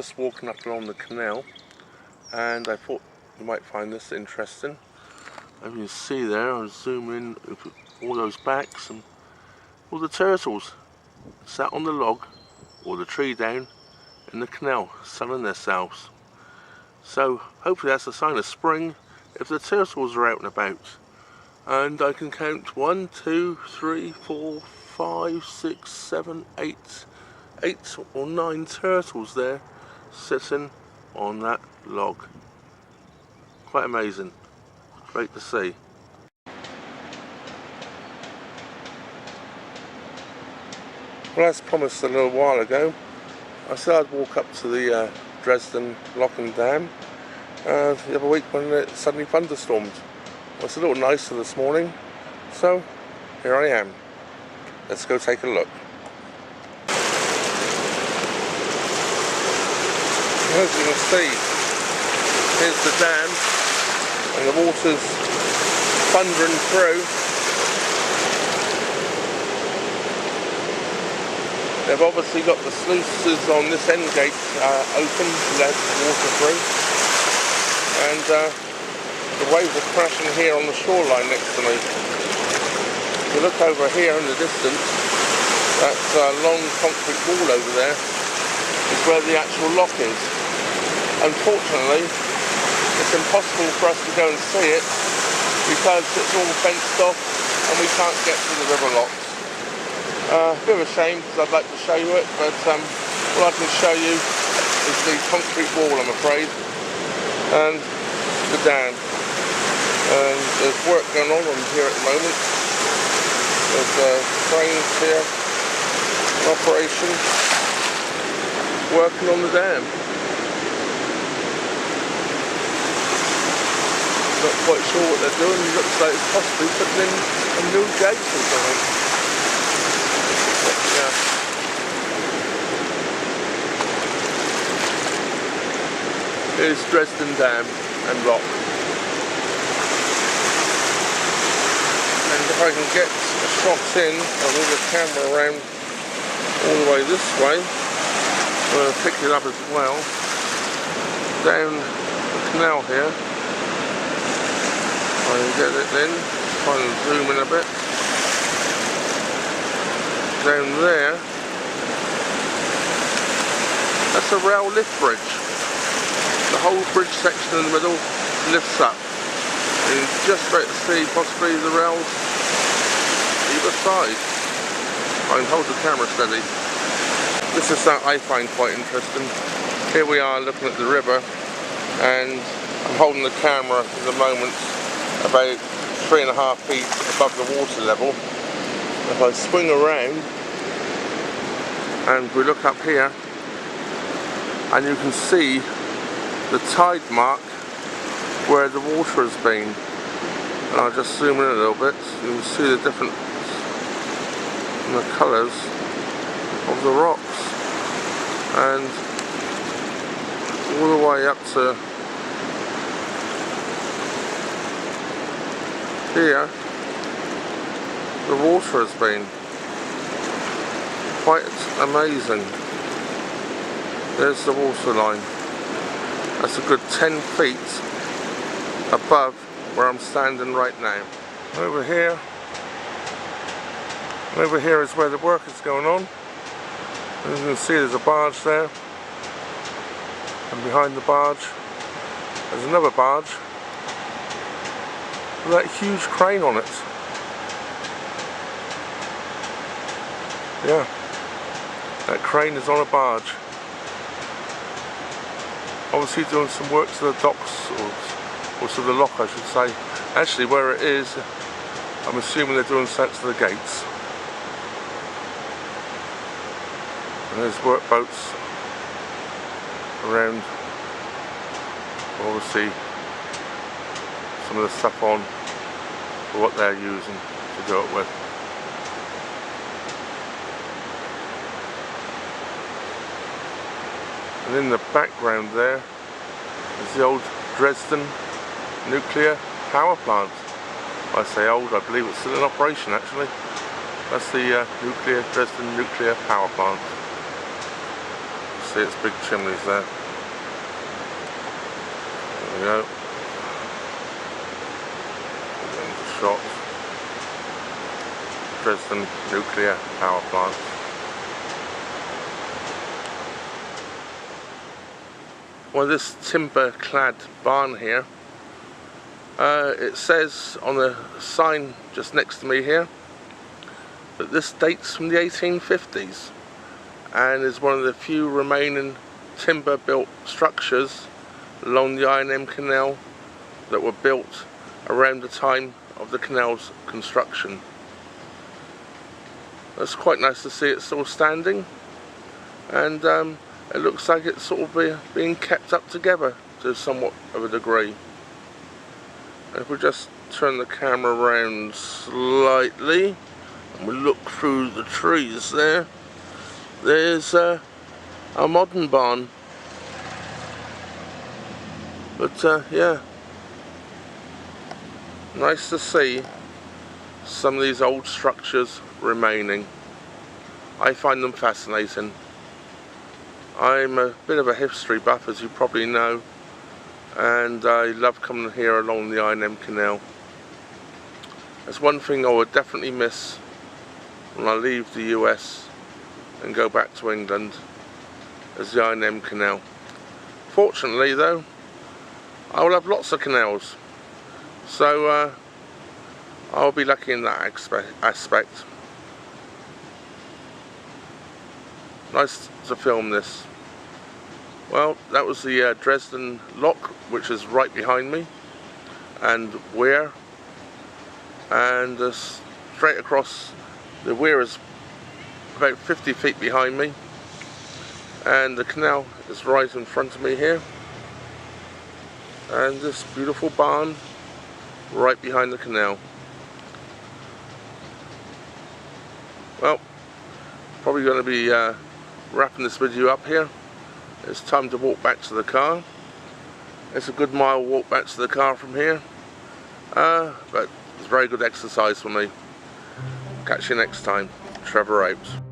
just walking up along the canal, and I thought you might find this interesting. As you can see there, I'll zoom in with all those backs and all the turtles sat on the log or the tree down in the canal, sunning themselves. So hopefully that's a sign of spring if the turtles are out and about. And I can count 1, 2, 3, 4, 5, 6, 7, 8 or 9 turtles there sitting on that log. Quite amazing. Great to see. Well, as promised a little while ago, I said I'd walk up to the Dresden lock and dam the other week when it suddenly thunderstormed. Well, it's a little nicer this morning, so here I am. Let's go take a look. As you can see, here's the dam and the water's thundering through. They've obviously got the sluices on this end gate open to let water through, and the waves are crashing here on the shoreline next to me. If you look over here in the distance, that long concrete wall over there is where the actual lock is. Unfortunately, it's impossible for us to go and see it because it's all fenced off and we can't get to the river locks. A bit of a shame because I'd like to show you it, but all I can show you is the concrete wall, I'm afraid, and the dam. And there's work going on here at the moment. There's cranes here in operation working on the dam. Not quite sure what they're doing. It looks like it's possibly putting in a new gate or something. Yeah. Here's Dresden Dam and Lock. And if I can get a shot in, I'll move the camera around all the way this way. I'm going to pick it up as well. Down the canal here. I can get it in, try and zoom in a bit. Down there, that's a rail lift bridge. The whole bridge section in the middle lifts up. And just about to see possibly the rails either side. I can hold the camera steady. This is that I find quite interesting. Here we are looking at the river, and I'm holding the camera at the moment about 3.5 feet above the water level. If I swing around and we look up here, and you can see the tide mark where the water has been. And I'll just zoom in a little bit so you can see the difference in the colours of the rocks. And all the way up to here, the water has been. Quite amazing. There's the water line. That's a good 10 feet above where I'm standing right now. Over here is where the work is going on. As you can see, there's a barge there, and behind the barge there's another barge with that huge crane on it. Yeah, that crane is on a barge. Obviously doing some work to the docks, or to the lock I should say. Actually where it is, I'm assuming they're doing something to the gates. And there's work boats around, obviously some of the stuff on for what they're using to do it with. And in the background there is the old Dresden nuclear power plant. I say old, I believe it's still in operation actually. That's the Dresden nuclear power plant. see its big chimneys there. There we go. Into shot. Dresden nuclear power plant. Well, this timber-clad barn here, it says on the sign just next to me here that this dates from the 1850s and is one of the few remaining timber-built structures along the I&M Canal that were built around the time of the canal's construction. It's quite nice to see it still standing, and it looks like it's sort of being kept up together to somewhat of a degree. And if we just turn the camera around slightly and we look through the trees there, there's a modern barn. But yeah, nice to see some of these old structures remaining. I find them fascinating. I'm a bit of a history buff, as you probably know, and I love coming here along the I&M Canal. There's one thing I would definitely miss when I leave the US and go back to England, is the I&M Canal. Fortunately though, I will have lots of canals, so I'll be lucky in that aspect. Nice to film this. Well, that was the Dresden lock, which is right behind me, and weir, and straight across the weir is about 50 feet behind me, and the canal is right in front of me here, and this beautiful barn right behind the canal. Well, probably going to be wrapping this video up here. It's time to walk back to the car. It's a good mile walk back to the car from here, but it's very good exercise for me. Catch you next time. Trevor out.